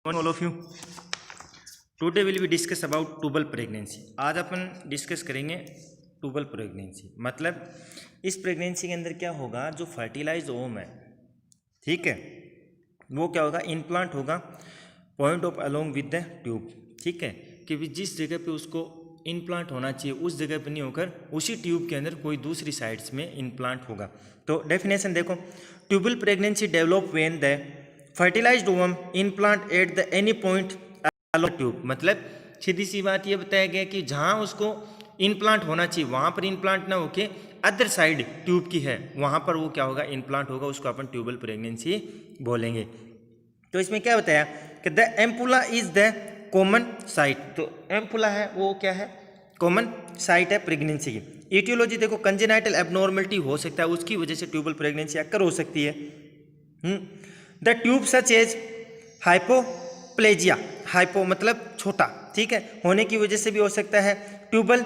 All of you today will be discuss about tubal pregnancy. आज अपन discuss करेंगे tubal pregnancy. मतलब इस प्रेगनेंसी के अंदर क्या होगा, जो फर्टिलाइज ओम है, ठीक है, वो क्या होगा, इम्प्लांट होगा point of along with the tube, ठीक है, कि जिस जगह पे उसको इम्प्लांट होना चाहिए उस जगह पे नहीं होकर उसी ट्यूब के अंदर कोई दूसरी साइड्स में इम्प्लांट होगा। तो डेफिनेशन देखो, tubal pregnancy develop when the fertilised ovum implant at the any point along tube. मतलब सीधी सी बात ये बताया गया कि जहाँ उसको इम्प्लांट होना चाहिए वहाँ पर इम्प्लांट ना होके अदर साइड ट्यूब की है वहाँ पर वो क्या होगा, इम्प्लांट होगा, उसको अपन ट्यूबल प्रेगनेंसी बोलेंगे। तो इसमें क्या बताया कि the ampulla is the common site. तो एम्पुला है वो क्या है, कॉमन साइट है प्रेगनेंसी की। इटियोलॉजी देखो, कंजेनाइटल एबनॉर्मलिटी हो सकता है, उसकी वजह से ट्यूबल प्रेगनेंसी अक्कर हो सकती है। The tube such as hypoplasia, hypo मतलब छोटा, ठीक है, होने की वजह से भी हो सकता है। ट्यूबल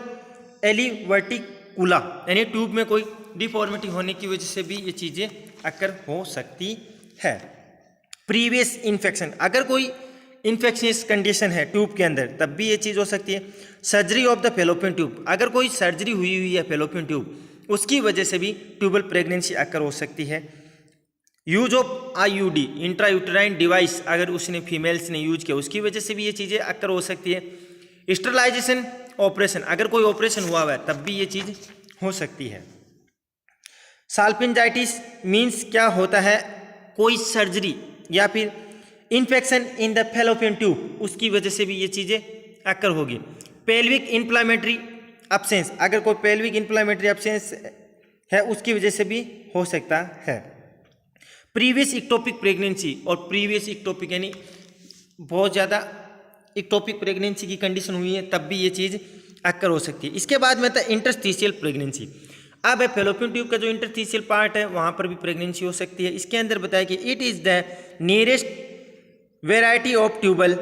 एलिवर्टिकुला यानी ट्यूब में कोई डिफॉर्मिटी होने की वजह से भी ये चीज़ें अक्कर हो सकती है। प्रीवियस इन्फेक्शन, अगर कोई इन्फेक्शियस कंडीशन है ट्यूब के अंदर तब भी ये चीज़ हो सकती है। Surgery of the fallopian tube, अगर कोई सर्जरी हुई है फेलोपियन ट्यूब उसकी वजह से भी ट्यूबल प्रेगनेंसी अक्कर हो सकती है। Use of IUD intrauterine device, अगर उसने फीमेल्स ने यूज किया उसकी वजह से भी ये चीज़ें अक्कर हो सकती है। स्टरलाइजेशन ऑपरेशन, अगर कोई ऑपरेशन हुआ है तब भी ये चीज़ हो सकती है। साल्पिंजाइटिस मीन्स क्या होता है, कोई सर्जरी या फिर infection in the fallopian tube, उसकी वजह से भी ये चीज़ें अक्कर होगी। पेल्विक इन्फ्लामेटरी एब्सेंस, अगर कोई पेल्विक इन्फ्लामेटरी एब्सेंस है उसकी वजह से भी हो सकता है। प्रीवियस इक्टोपिक प्रेगनेंसी, और प्रीवियस इक्टोपिक यानी बहुत ज़्यादा इक्टोपिक प्रेगनेंसी की कंडीशन हुई है तब भी ये चीज़ अक्कर हो सकती है। इसके बाद में था इंटरस्टिशियल प्रेगनेंसी। अब फेलोपियन ट्यूब का जो इंटरस्टिशियल पार्ट है वहाँ पर भी प्रेगनेंसी हो सकती है। इसके अंदर बताया कि it is the nearest variety of tubal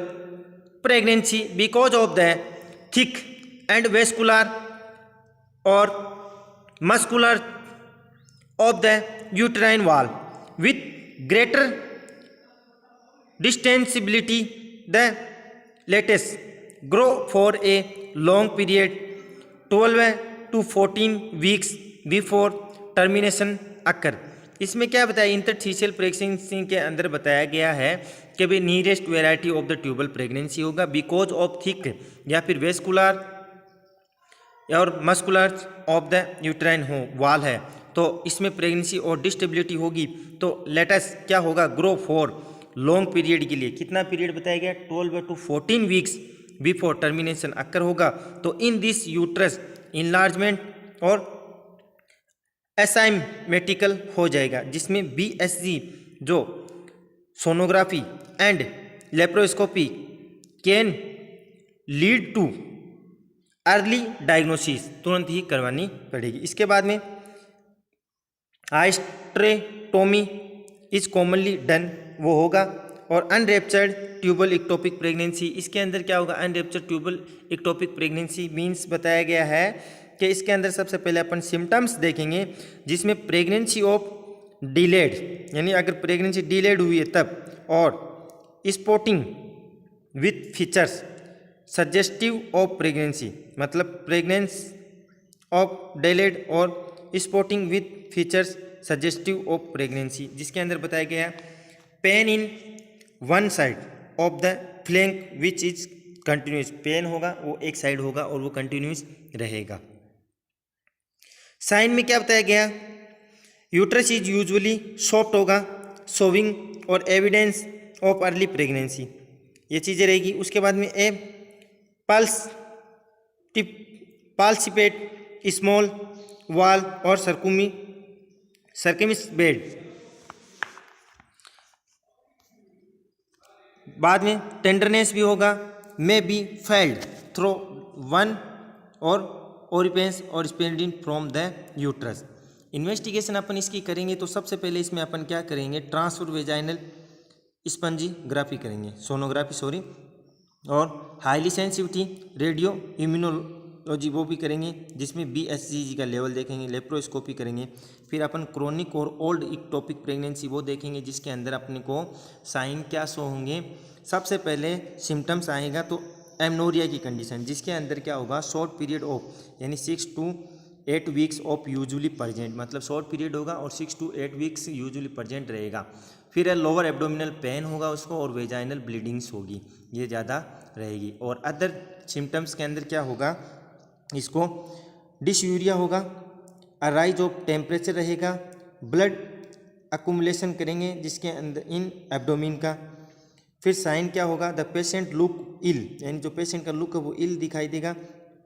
pregnancy because of the thick and vascular और muscular of the uterine wall with greater distensibility. The latest grow for a long period 12 to 14 weeks before termination occur. इसमें क्या बताया, interstitial pregnancy के अंदर बताया गया है कि भाई nearest variety of the tubal pregnancy होगा बिकॉज ऑफ थिक या फिर वेस्कुलर और मस्कुलर ऑफ द यूटेराइन हो वॉल है, तो इसमें प्रेगनेंसी और डिस्टेबिलिटी होगी। तो लेटेस्ट क्या होगा, ग्रो फॉर लॉन्ग पीरियड के लिए, कितना पीरियड बताया गया, 12 to 14 weeks before termination occur होगा। तो इन दिस यूट्रस इनलार्जमेंट और एसाइमेटिकल हो जाएगा, जिसमें BSG जो sonography and laparoscopy can lead too early diagnosis, तुरंत ही करवानी पड़ेगी। इसके बाद में हाइस्ट्रेटोमी इज कॉमनली डन, वो होगा। और अनरेप्चर्ड ट्यूबल इक्टोपिक प्रेगनेंसी, इसके अंदर क्या होगा, अनरेप्चर्ड ट्यूबल इक्टोपिक प्रेगनेंसी मीन्स बताया गया है कि इसके अंदर सबसे पहले अपन सिम्टम्स देखेंगे, जिसमें प्रेगनेंसी ऑफ डिलेड, यानी अगर प्रेगनेंसी डिलेड हुई है तब, और spotting with features suggestive of pregnancy, मतलब प्रेगनेंस ऑफ डिलेड और spotting with features suggestive of pregnancy, जिसके अंदर बताया गया pain in one side of the flank which is continuous, pain होगा वो एक साइड होगा और वो कंटिन्यूस रहेगा। साइन में क्या बताया गया, यूट्रस इज यूजुअली सॉफ्ट होगा, शोविंग और एविडेंस ऑफ अर्ली प्रेगनेंसी, ये चीज़ें रहेगी। उसके बाद में ए पाल्सिपेट स्मॉल वाल और सर्कमिस बेड। बाद में टेंडरनेस भी होगा, may be felt through one और ओरिपेंस और स्पेंडिन फ्रॉम द यूट्रस। इन्वेस्टिगेशन अपन इसकी करेंगे तो सबसे पहले इसमें अपन क्या करेंगे, ट्रांसफर वेजाइनल स्पंजीग्राफी करेंगे, सोनोग्राफी सॉरी, और हाईली सेंसिटिविटी रेडियो लेप्रोलॉजी वो भी करेंगे, जिसमें BSG का लेवल देखेंगे, लेप्रोस्कोपी करेंगे। फिर अपन क्रोनिक और ओल्ड इक्टोपिक प्रेगनेंसी वो देखेंगे, जिसके अंदर अपने को साइन क्या शो होंगे। सबसे पहले सिम्टम्स आएगा तो एमनोरिया की कंडीशन, जिसके अंदर क्या होगा, शॉर्ट पीरियड ऑफ यानी 6 to 8 weeks of usually present, मतलब शॉर्ट पीरियड होगा और 6 to 8 वीक्स यूजुअली प्रेजेंट रहेगा। फिर लोअर एब्डोमिनल पेन होगा उसको और वेजाइनल ब्लीडिंग्स होगी, ये ज़्यादा रहेगी। और अदर सिम्टम्स के अंदर क्या होगा, इसको डिसयूरिया होगा, अराइज ऑफ टेम्परेचर रहेगा, ब्लड अकुमुलेशन करेंगे जिसके अंदर इन एब्डोमिन का। फिर साइन क्या होगा, द पेशेंट लुक इल, यानी जो पेशेंट का लुक है वो इल दिखाई देगा,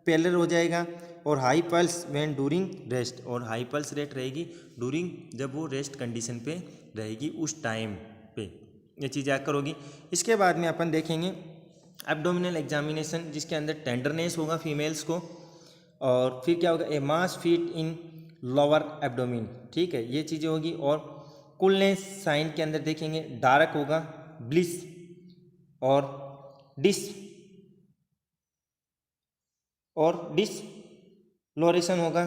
पेलर हो जाएगा, और high pulse when during rest, और हाई पल्स रेट रहेगी डूरिंग जब वो रेस्ट कंडीशन पे रहेगी उस टाइम पे, ये चीज़ आकर होगी। इसके बाद में अपन देखेंगे एब्डोमिनल एग्जामिनेशन, जिसके अंदर टेंडरनेस होगा फीमेल्स को, और फिर क्या होगा, ए मास फीट इन लोअर एब्डोमिन, ठीक है, ये चीज़ें होगी। और कूलनेस साइन के अंदर देखेंगे, डार्क होगा, ब्लिस और डिसलोरेशन होगा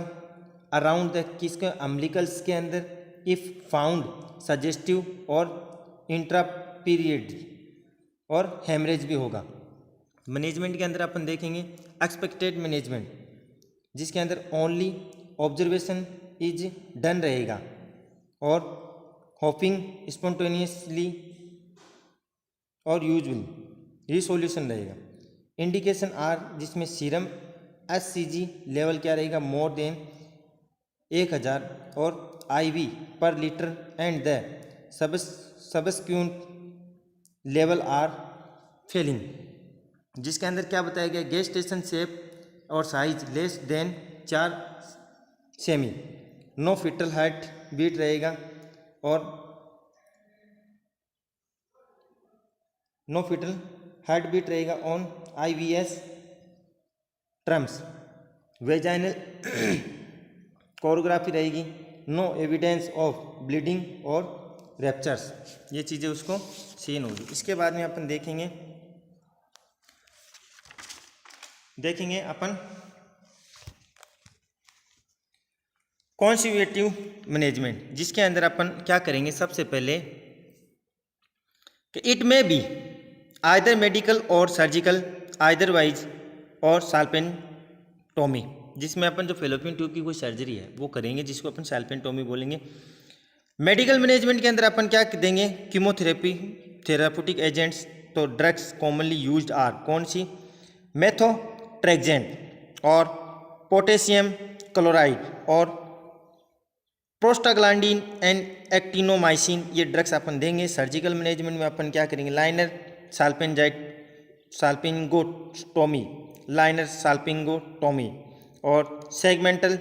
अराउंड द किसके अम्बिलिकल्स के अंदर, इफ़ फाउंड सजेस्टिव और इंट्रा पीरियड, और हेमरेज भी होगा। मैनेजमेंट के अंदर अपन देखेंगे एक्सपेक्टेड मैनेजमेंट, जिसके अंदर ओनली ऑब्जर्वेशन इज डन रहेगा, और होपिंग स्पॉन्टेनियसली और यूजुअल रिसोल्यूशन रहेगा। इंडिकेशन आर, जिसमें सीरम HCG लेवल क्या रहेगा, मोर देन 1000 और IV per litre, and the subsequent level are falling, जिसके अंदर क्या बताया गया, गेस्टेशन शेप और साइज लेस देन 4 सेमी, नो फिटल हार्ट बीट रहेगा, और नो फिटल हार्ट बीट रहेगा on IVS terms, vaginal choreography रहेगी, नो एविडेंस ऑफ ब्लीडिंग और रैप्चर्स, ये चीज़ें उसको सीन होगी। इसके बाद में अपन देखेंगे अपन कॉन्जर्वेटिव मैनेजमेंट, जिसके अंदर अपन क्या करेंगे, सबसे पहले कि it may be either medical और सर्जिकल आइदरवाइज और साल्पेंटोमी, जिसमें अपन जो फेलोपियन ट्यूब की कोई सर्जरी है वो करेंगे, जिसको अपन साल्पेंटोमी बोलेंगे। मेडिकल मैनेजमेंट के अंदर अपन क्या देंगे, कीमोथेरेपी, थेराप्यूटिक एजेंट्स, तो ड्रग्स कॉमनली यूज्ड आर कौन सी, मेथोट्रेक्सेंट और पोटेशियम क्लोराइड और प्रोस्टाग्लैंडिन एंड एक्टिनोमाइसिन, ये ड्रग्स अपन देंगे। सर्जिकल मैनेजमेंट में अपन क्या करेंगे, लाइनर साल्पिंगोटोमी, लाइनर साल्पिंगोटोमी और सेगमेंटल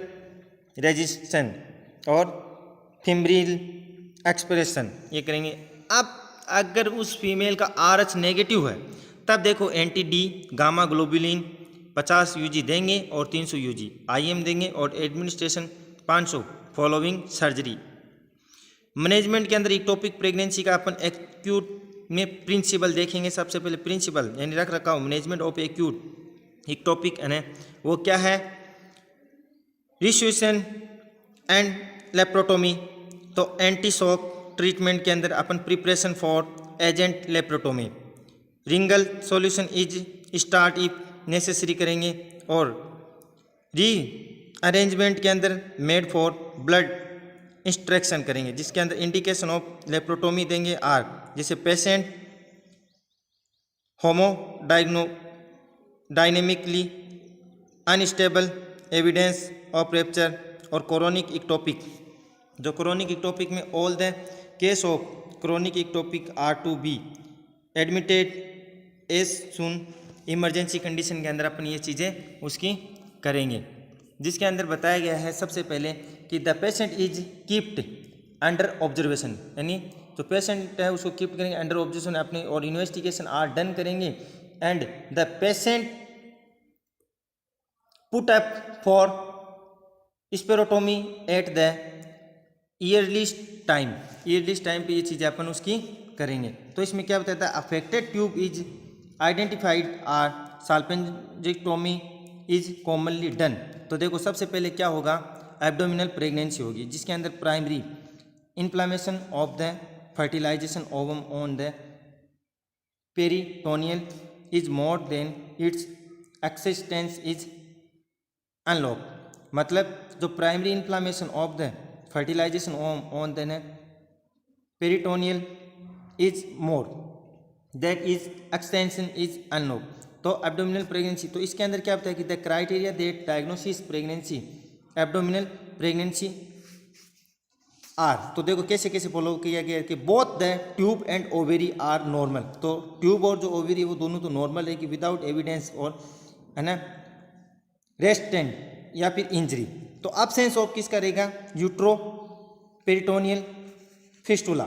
रेजिस्टेंस और फिम्ब्रिल एक्सप्रेशन, ये करेंगे। अब अगर उस फीमेल का RH नेगेटिव है तब देखो एंटी-D गामा ग्लोबुलिन 50 UG देंगे और 300 UG IM देंगे, और एडमिनिस्ट्रेशन 500 फॉलोइंग सर्जरी। मैनेजमेंट के अंदर इक्टोपिक प्रेगनेंसी का अपन एक्यूट में प्रिंसिपल देखेंगे। सबसे पहले प्रिंसिपल यानी रख रखाव मैनेजमेंट ऑफ एक्यूट इक्टोपिक है वो क्या है, रिस्यूशन एंड लेप्रोटोमी। तो एंटी शॉक ट्रीटमेंट के अंदर अपन preparation for urgent laparotomy, Ringer solution is start if necessary करेंगे, और री अरेंजमेंट के अंदर मेड फॉर ब्लड इंस्ट्रक्शन करेंगे, जिसके अंदर इंडिकेशन ऑफ लेप्रोटोमी देंगे आर, जैसे patient hemodynamically unstable, evidence of rupture, और क्रोनिक इक्टोपिक। जो क्रोनिक इक्टोपिक में all the case of chronic ectopic are to be admitted as soon, emergency condition के अंदर अपन ये चीज़ें उसकी करेंगे, जिसके अंदर बताया गया है सबसे पहले कि the patient is keeped under observation, यानी जो पेशेंट है उसको कीप करेंगे अंडर ऑब्जर्वेशन अपने, और इन्वेस्टिगेशन आर डन करेंगे, and the patient put up for laparotomy at the earliest time, earliest time पे ये चीज़ें अपन उसकी करेंगे। तो इसमें क्या बताता है, affected tube is identified are salpingectomy, is commonly done. तो देखो सबसे पहले क्या होगा, एब्डोमिनल प्रेगनेंसी होगी जिसके अंदर primary inflammation of the fertilisation ovum on the peritoneal is more than its existence is unlock. मतलब जो primary inflammation of the fertilisation on the peritoneal is more that is extension is unknown. तो abdominal pregnancy, तो इसके अंदर क्या होता है कि the criteria that diagnosis pregnancy abdominal pregnancy are. तो देखो कैसे कैसे फॉलो किया गया कि both the tube and ovary are normal. तो ट्यूब और जो ओवेरी वो दोनों तो नॉर्मल है कि विदाउट एविडेंस और है ना रेस्टेंट या फिर इंजरी। तो अब्सेंस ऑफ किसका रहेगा, utero peritoneal fistula.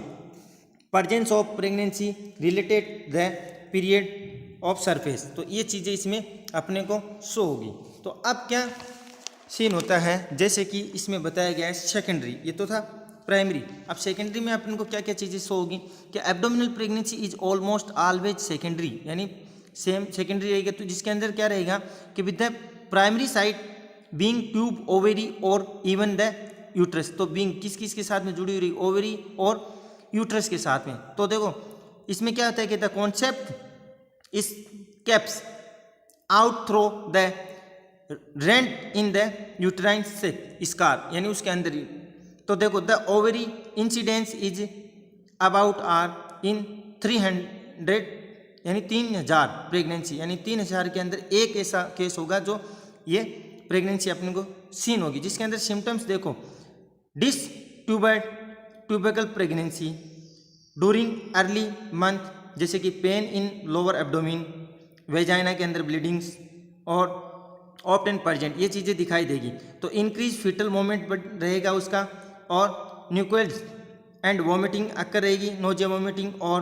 Presence of pregnancy related the period of surface. तो ये चीज़ें इसमें अपने को शो होगी। तो अब क्या सीन होता है, जैसे कि इसमें बताया गया है सेकेंडरी, ये तो था प्राइमरी। अब सेकेंडरी में अपन को क्या क्या चीज़ें शो होगी कि abdominal pregnancy is almost always secondary, यानी सेम सेकेंडरी रहेगा। तो जिसके अंदर क्या रहेगा कि with the primary site being tube ovary और इवन द यूट्रस। तो बीइंग किस किस के साथ में जुड़ी हुई, ओवेरी और यूट्रस के साथ में। तो देखो इसमें क्या होता है कि the concept is caps out through the rent in the uterine scar, यानी उसके अंदर ही। तो देखो the ovary incidence is about are in 300, यानी 3000 प्रेगनेंसी, यानी 3000 के अंदर एक ऐसा केस होगा जो ये प्रेगनेंसी अपने को सीन होगी। जिसके अंदर सिम्टम्स देखो, this tubercle pregnancy during early month, जैसे कि pain in lower abdomen, vagina के अंदर ब्लीडिंग्स और ऑफ्टन प्रेजेंट, ये चीज़ें दिखाई देगी। तो इंक्रीज फीटल मोमेंट रहेगा उसका, और न्यूक्लियस एंड वॉमिटिंग अक्कर रहेगी, नोजिया वॉमिटिंग, और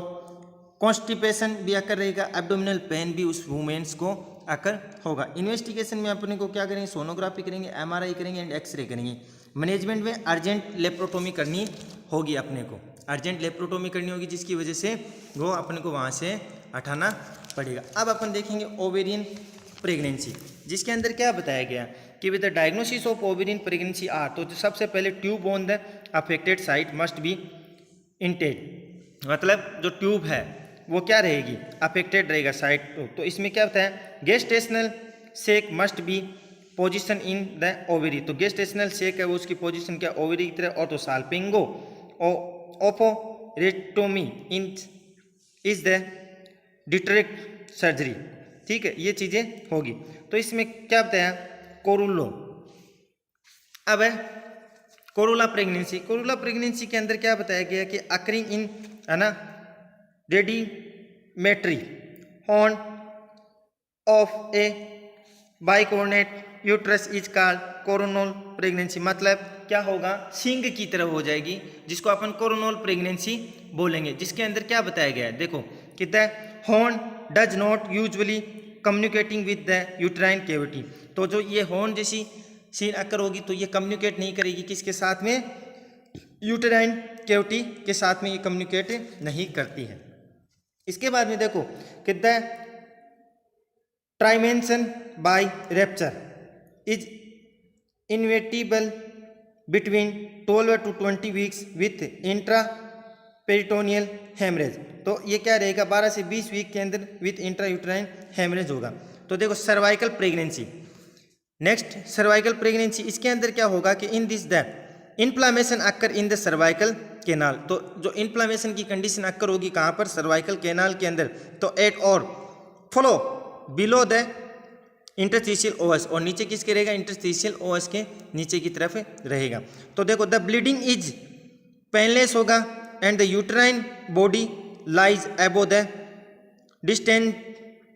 कॉन्स्टिपेशन भी अक्कर रहेगा, एब्डोमिनल पेन भी उस वुमेन्स को अक्कर होगा। इन्वेस्टिगेशन में अपने को क्या करेंगे, सोनोग्राफी करेंगे, एमआरआई करेंगे एंड एक्सरे करेंगे। मैनेजमेंट में अर्जेंट लेप्रोटोमी करनी होगी, अपने को अर्जेंट लेप्रोटोमी करनी होगी, जिसकी वजह से वो अपने को वहाँ से हटाना पड़ेगा। अब अपन देखेंगे ओवेरियन प्रेगनेंसी, जिसके अंदर क्या बताया गया कि with the diagnosis of ovarian pregnancy are. तो सबसे पहले tube on the affected side must be intended, मतलब जो ट्यूब है वो क्या रहेगी, अफेक्टेड रहेगा साइट। तो इसमें क्या होता है, gestational sac must be position in the ovary. तो गेस्टेशनल सेक है वो उसकी पोजिशन क्या, ओवेरी की तरह। ऑटोसाल्पिंगो ओपोरेटोमी in is the detract surgery, ठीक है, ये चीज़ें होगी। तो इसमें क्या बताया, कोरुलो। अब है कोरुला प्रेगनेंसी। कोरुला प्रेगनेंसी के अंदर क्या बताया गया कि अकरिंग इन, है ना, rudimentary horn of a bicornuate uterus is called cornual pregnancy. मतलब क्या होगा, सिंग की तरह हो जाएगी, जिसको अपन कोरोनल प्रेगनेंसी बोलेंगे। जिसके अंदर क्या बताया गया है, देखो कि the horn does not usually communicating with the uterine cavity. तो जो ये हॉर्न जैसी सीन अक्कर होगी तो ये कम्युनिकेट नहीं करेगी किसके साथ में, यूट्राइन कैविटी के साथ में ये कम्युनिकेट नहीं करती है। इसके बाद में देखो कि the termination by rupture is inevitable between 12 to 20 weeks with intraperitoneal haemorrhage. तो ये क्या रहेगा, 12 से 20 वीक के अंदर विथ इंट्रा यूट्राइन हेमरेज होगा। तो देखो cervical pregnancy, next cervical pregnancy, इसके अंदर क्या होगा कि in this the inflammation occur in the cervical canal. तो जो इन्फ्लामेशन की कंडीशन अक्कर होगी कहाँ पर, सर्वाइकल कैनाल के अंदर। तो एट और follow below the interstitial OS, और नीचे किसके रहेगा, इंटरस्टिशियल ओएस के नीचे की तरफ रहेगा। तो देखो द ब्लीडिंग इज पेनलेस होगा and the uterine body lies above the distant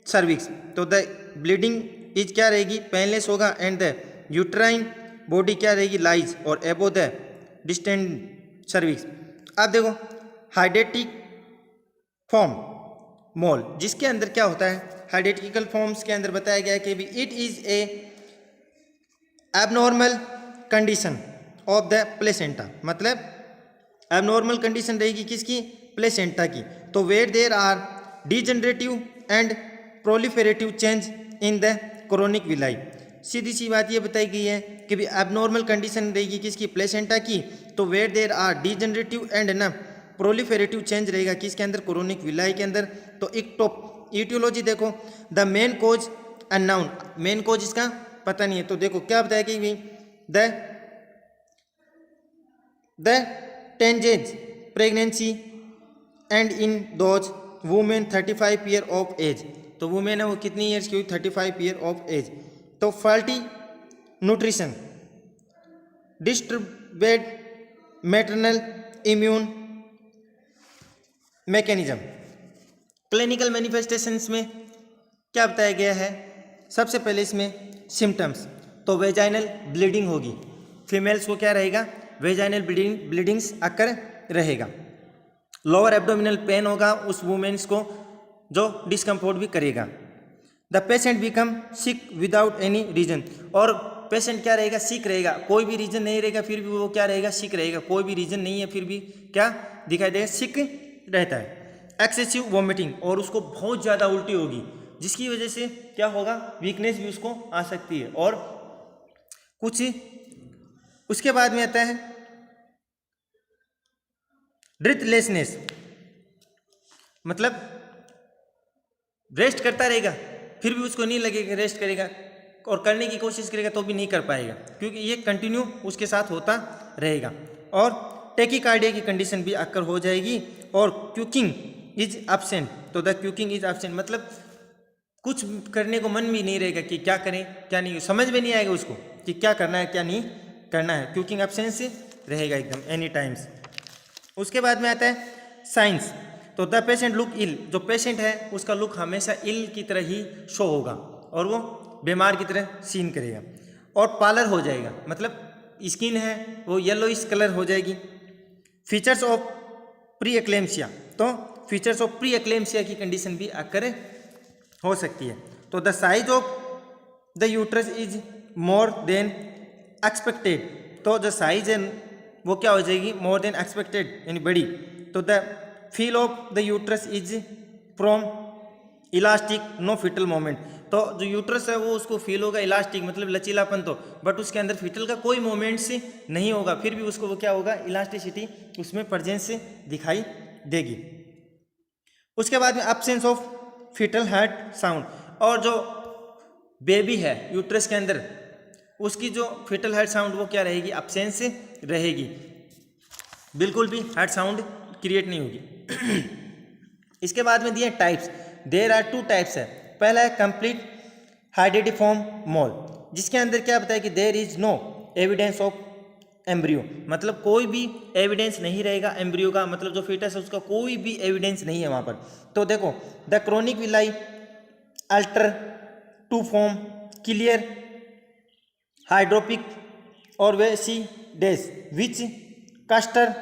cervix. तो द ब्लीडिंग इज क्या रहेगी, पेनलेस होगा, एंड द यूट्राइन बॉडी क्या रहेगी, लाइज और अबो द डिस्टेंट सर्विक्स। अब देखो हाइडेटिक फॉर्म मोल, जिसके अंदर क्या होता है, हाइडेटिकल फॉर्म्स के अंदर बताया गया है कि it is a abnormal condition of the placenta. मतलब एबनॉर्मल कंडीशन रहेगी किसकी, प्लेसेंटा की। तो where there are degenerative and proliferative change in the chronic villi. सीधी सी बात ये बताई गई है कि भी एबनॉर्मल कंडीशन रहेगी किसकी, प्लेसेंटा की, तो where there are degenerative and ना प्रोलिफेरेटिव चेंज रहेगा किसके अंदर, कोरोनिक विलाई के अंदर। तो इक्टोप ईटियोलॉजी देखो, the main cause unknown, main cause इसका पता नहीं है। तो देखो क्या बताया कि भी द टेंजेज pregnancy and in those women 35 year of age, तो वुमेन है वो कितनी ईयर्स की हुई, 35 ईयर ऑफ एज। तो faulty nutrition, disturbed maternal immune mechanism. Clinical manifestations में क्या बताया गया है, सबसे पहले इसमें सिम्टम्स, तो वेजाइनल ब्लीडिंग होगी, फीमेल्स को क्या रहेगा, वेजाइनल ब्लीडिंग्स अकर रहेगा। लोअर एब्डोमिनल पेन होगा उस वुमेन्स को जो डिस्कम्फोर्ट भी करेगा। The patient become sick without any reason, और पेशेंट क्या रहेगा, सिक रहेगा, कोई भी रीजन नहीं रहेगा फिर भी वो क्या रहेगा, सिक रहेगा, कोई भी रीजन नहीं है फिर भी क्या दिखाई देगा, सिक रहता है। एक्सेसिव वॉमिटिंग, और उसको बहुत ज़्यादा उल्टी होगी जिसकी वजह से क्या होगा, वीकनेस भी उसको आ सकती है। और कुछ उसके बाद में आता है ब्रीथलेसनेस, मतलब रेस्ट करता रहेगा फिर भी उसको नहीं लगेगा रेस्ट करेगा, और करने की कोशिश करेगा तो भी नहीं कर पाएगा क्योंकि ये कंटिन्यू उसके साथ होता रहेगा। और टेकीकार्डिया की कंडीशन भी अक्कर हो जाएगी। और क्यूकिंग इज एब्सेंट, तो द क्यूकिंग इज एब्सेंट, मतलब कुछ करने को मन भी नहीं रहेगा कि क्या करें क्या नहीं, समझ में नहीं आएगा उसको कि क्या करना है क्या नहीं करना है, क्यूकिंग एब्सेंस रहेगा एकदम एनी टाइम्स। उसके बाद में आता है साइंस, तो द पेशेंट लुक इल, जो पेशेंट है उसका लुक हमेशा इल की तरह ही शो होगा और वो बीमार की तरह सीन करेगा। और पालर हो जाएगा, मतलब स्किन है वो येलोइश कलर हो जाएगी। फीचर्स ऑफ प्री एक्लेम्सिया, तो फीचर्स ऑफ प्री एक्लेम्सिया की कंडीशन भी अक्कर हो सकती है। तो the size of the uterus is more then expected, तो जो साइज है वो क्या हो जाएगी, मोर देन एक्सपेक्टेड यानी बड़ी। तो the feel of the uterus is from elastic no fetal moment, तो जो यूट्रस है वो उसको फील होगा इलास्टिक मतलब लचीलापन, तो बट उसके अंदर फिटल का कोई मोमेंट्स नहीं होगा, फिर भी उसको वो क्या होगा, इलास्टिसिटी उसमें प्रेजेंस दिखाई देगी। उसके बाद में absence of fetal heart sound, और जो बेबी है यूट्रस के अंदर उसकी जो फिटल हार्ट साउंड वो क्या रहेगी, एब्सेंस रहेगी, बिल्कुल भी हार्ट साउंड क्रिएट नहीं होगी। इसके बाद में दिए टाइप्स, देयर आर 2 टाइप्स है। पहला है कंप्लीट हाइडेटिफॉर्म मोल, जिसके अंदर क्या बताया कि there is no evidence of embryo, मतलब कोई भी एविडेंस नहीं रहेगा एम्ब्रियो का, मतलब जो फीटस है उसका कोई भी एविडेंस नहीं है वहाँ पर। तो देखो the chronic villi alter to form clear hydropic और vesicles which cluster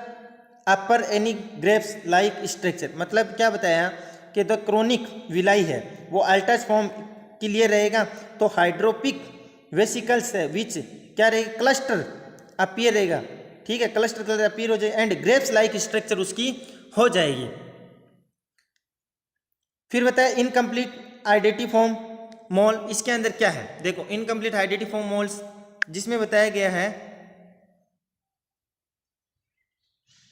appear any grapes like structure, मतलब क्या बताया कि द क्रोनिक विलाई है वो अल्टर्स फॉर्म क्लियर रहेगा, तो हाइड्रोपिक वेसिकल्स है विच क्या रहेगा, क्लस्टर अपीयर रहेगा, ठीक है, क्लस्टर कलर अपीयर हो जाएगा एंड ग्रेप्स लाइक स्ट्रक्चर उसकी हो जाएगी। फिर बताया इनकम्प्लीट आइडेंटिफॉर्म मोल, इसके अंदर क्या है, देखो इनकम्प्लीट आइडेंटिफॉर्म मोल्स जिसमें बताया गया है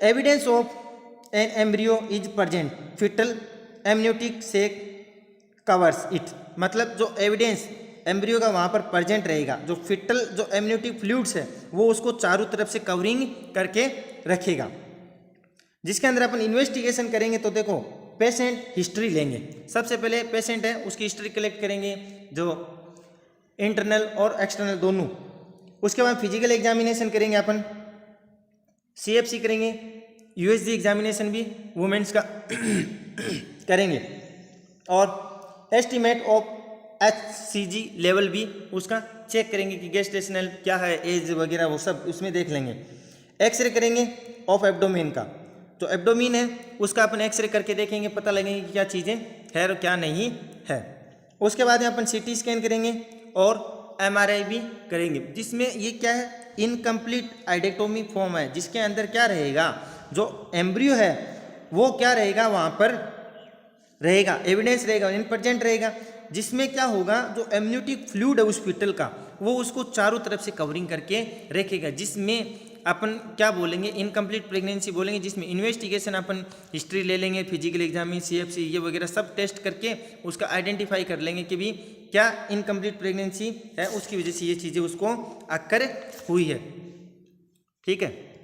evidence of an embryo is present fetal amniotic sac covers it, मतलब जो एविडेंस एम्ब्रियो का वहाँ पर प्रेजेंट रहेगा, जो फिटल जो एमनियोटिक फ्लूइड्स है वो उसको चारों तरफ से कवरिंग करके रखेगा। जिसके अंदर अपन इन्वेस्टिगेशन करेंगे तो देखो पेशेंट हिस्ट्री लेंगे, सबसे पहले पेशेंट है उसकी हिस्ट्री कलेक्ट करेंगे जो इंटरनल और एक्सटर्नल दोनों। उसके बाद फिजिकल एग्जामिनेशन करेंगे अपन, CFC करेंगे, USG एग्जामिनेशन भी वुमेन्स का करेंगे और एस्टिमेट ऑफ HCG लेवल भी उसका चेक करेंगे कि गेस्टेशनल क्या है एज वगैरह वो सब उसमें देख लेंगे। एक्सरे करेंगे ऑफ एब्डोमेन का, जो एब्डोमेन है उसका अपन एक्सरे करके देखेंगे, पता लगेंगे कि क्या चीज़ें है और क्या नहीं है। उसके बाद में अपन CT स्कैन करेंगे और MRI भी करेंगे, जिसमें ये क्या है इनकम्प्लीट आइडेक्टोमी फॉर्म है, जिसके अंदर क्या रहेगा जो एम्ब्रियो है वो क्या रहेगा वहाँ पर रहेगा, एविडेंस रहेगा, इनप्रेजेंट रहेगा। जिसमें क्या होगा, जो एमनियोटिक फ्लूइड है उस फीटल का, वो उसको चारों तरफ से कवरिंग करके रखेगा, जिसमें अपन क्या बोलेंगे, इनकम्प्लीट प्रेगनेंसी बोलेंगे, जिसमें इन्वेस्टिगेशन अपन हिस्ट्री ले लेंगे, फिजिकल एग्जामिन, CFC ये वगैरह सब टेस्ट करके उसका आइडेंटिफाई कर लेंगे कि भी क्या इनकम्प्लीट प्रेगनेंसी है, उसकी वजह से ये चीज़ें उसको अक्कर हुई है। ठीक है।